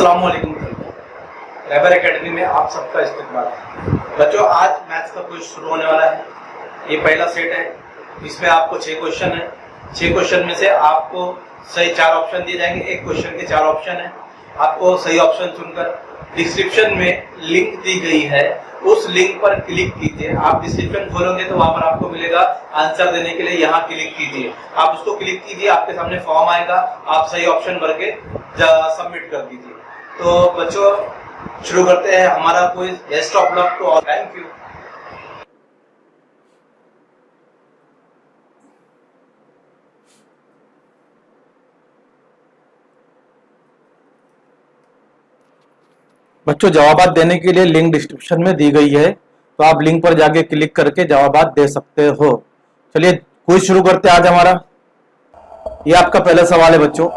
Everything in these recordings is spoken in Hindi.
अस्सलाम वालेकुम। रैबर एकेडमी में आप सबका इस्तकबाल। बच्चों, आज मैथ्स का क्विज शुरू होने वाला है। ये पहला सेट है, इसमें आपको 6 क्वेश्चन है। 6 क्वेश्चन में से आपको सही 4 ऑप्शन दिए जाएंगे। एक क्वेश्चन के 4 ऑप्शन है। आपको सही ऑप्शन चुनकर डिस्क्रिप्शन में लिंक दी गई है, उस लिंक पर क्लिक कीजिए। आप डिस्क्रिप्शन खोलोगे तो वहां पर आपको मिलेगा आंसर देने के लिए, यहाँ क्लिक कीजिए। आप उसको क्लिक कीजिए, आपके सामने फॉर्म आएगा, आप सही ऑप्शन भर के सबमिट कर दीजिए। तो बच्चों, शुरू करते हैं हमारा quiz. Best of luck to all. Thank you. बच्चों, जवाबात देने के लिए लिंक डिस्क्रिप्शन में दी गई है, तो आप लिंक पर जाके क्लिक करके जवाबात दे सकते हो। चलिए क्विज शुरू करते हैं आज हमारा। ये आपका पहला सवाल है बच्चों।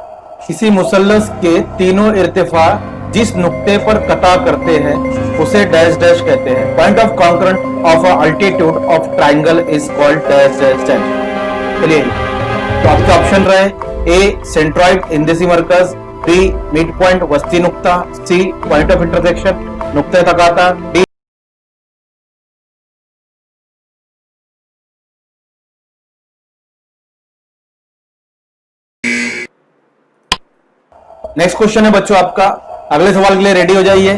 किसी मुसल्लस के तीनों इर्तिफा जिस नुक्ते पर कता करते हैं उसे डैश डैश कहते हैं। Point of concurrent of altitude of triangle is called dash dash dash. चलिए, तो आपके ऑप्शन रहे ए सेंट्रॉइड इंदेसी मरकज, बी मिड पॉइंट वस्ती नुक्ता, सी पॉइंट ऑफ इंटरसेक्शन नुक्ते तकाता, डी नेक्स्ट क्वेश्चन है बच्चों आपका। अगले सवाल के लिए रेडी हो जाइए।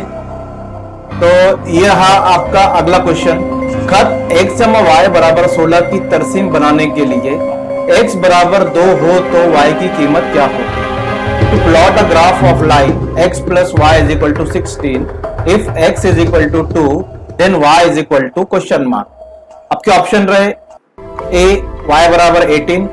तो यह रहा आपका अगला क्वेश्चन। खत x y बराबर 16 की तरसीम बनाने के लिए x बराबर 2 हो तो y की कीमत क्या होगी? To plot a graph of line x plus y is equal to 16, if x is equal to 2, then y is equal to question mark. आपके ऑप्शन रहे a y बराबर 18,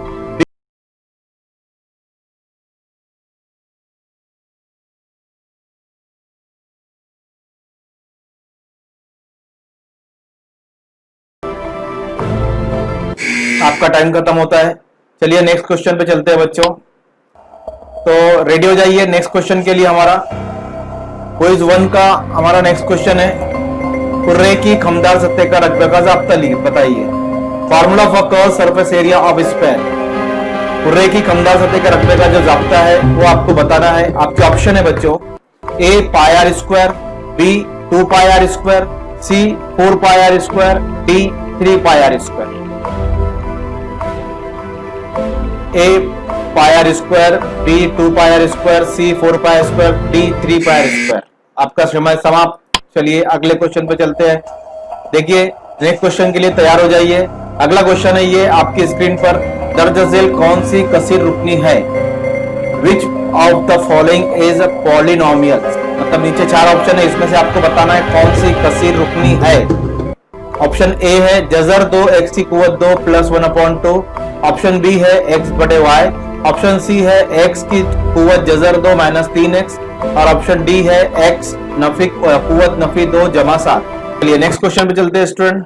आपका टाइम खत्म होता है। चलिए नेक्स्ट क्वेश्चन पे चलते हैं बच्चों। तो रेडी हो जाइए नेक्स्ट क्वेश्चन के लिए। हमारा क्विज 1 का हमारा नेक्स्ट क्वेश्चन है। कुर्रे की खमदार सतह का रकबे का जाब्ता बताइए। Formula for curve surface area of sphere. Kurre की खमदार सतह का रकबे का जो जाब्ता है वो आपको बताना है। आपके ऑप्शन है बच्चों A pi r square, B 2 pi r square, C 4 pi r square, D 3 pi r square. A pi r square, B 2 pi r square, C 4 pi square, D 3 pi r square. आपका समय समाप्त। चलिए अगले क्वेश्चन पे चलते हैं। देखिए नेक्स्ट क्वेश्चन के लिए तैयार हो जाइए। अगला क्वेश्चन है ये आपकी स्क्रीन पर। दर्ज झेल कौन सी कसीर रुकनी है? Which of the following is a polynomial. मतलब नीचे 4 ऑप्शन है, इसमें से आपको बताना है कौन सी कसीर रुकनी है। ऑप्शन ए है जजर 2 x की कुवत 2 प्लस 1/2। ऑप्शन बी है x बटे y। ऑप्शन सी है x की कुवत जजर 2 माइनस 3x। और ऑप्शन डी है x नफी कुवत नफी 2 जमा 7। चलिए नेक्स्ट क्वेश्चन पे चलते हैं स्टूडेंट।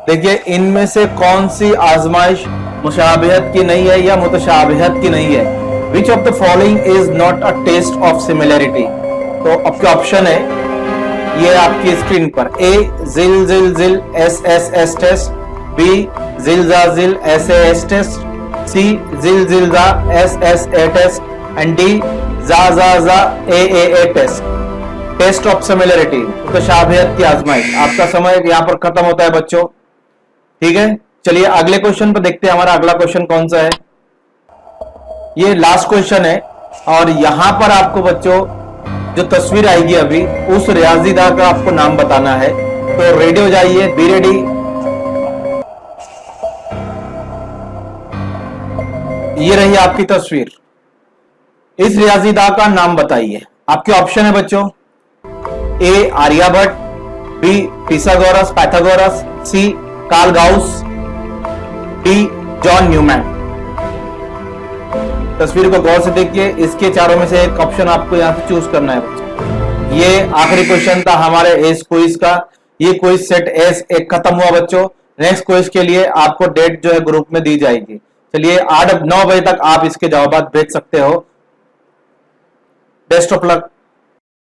देखिए इनमें से कौन सी आजमाइश मुशाबिहत की नहीं है या मुतशाबिहत की नहीं है? Which of the following is not a test of similarity. तो आपके ऑप्शन है ये आपकी स्क्रीन पर। ए जिल जिल जिल S S S test, B जिल जा जिल एस एस टेस्ट, सी जिल जिल जा S S A test and D जा A test. Test of similarity, मुतशाबिहत की आजमाइश। आपका समय यहाँ पर खत्म होता है बच्चों, ठीक है। चलिए अगले क्वेश्चन पर देखते हैं। हमारा अगला क्वेश्चन कौन सा है? ये लास्ट क्वेश्चन है और यहां पर आपको बच्चों जो तस्वीर आएगी अभी उस रियाजीदा का आपको नाम बताना है। तो रेडी हो जाइए, बी रेडी। ये रही आपकी तस्वीर। इस रियाजीदा का नाम बताइए। आपके ऑप्शन है बच्चों A Aryabhata, B Pythagoras Pythagoras, C Carl Gauss, D John Neumann. तस्वीर को गौर से देखिए। इसके चारों में से एक ऑप्शन आपको यहां से चूज करना है बच्चों। ये आखिरी क्वेश्चन था हमारे इस क्विज का। ये क्विज सेट एस 1 खत्म हुआ बच्चों। नेक्स्ट क्विज के लिए आपको डेट जो है ग्रुप में दी जाएगी। चलिए 8-9 बजे तक आप इसके जवाब भेज सकते हो। Best of luck.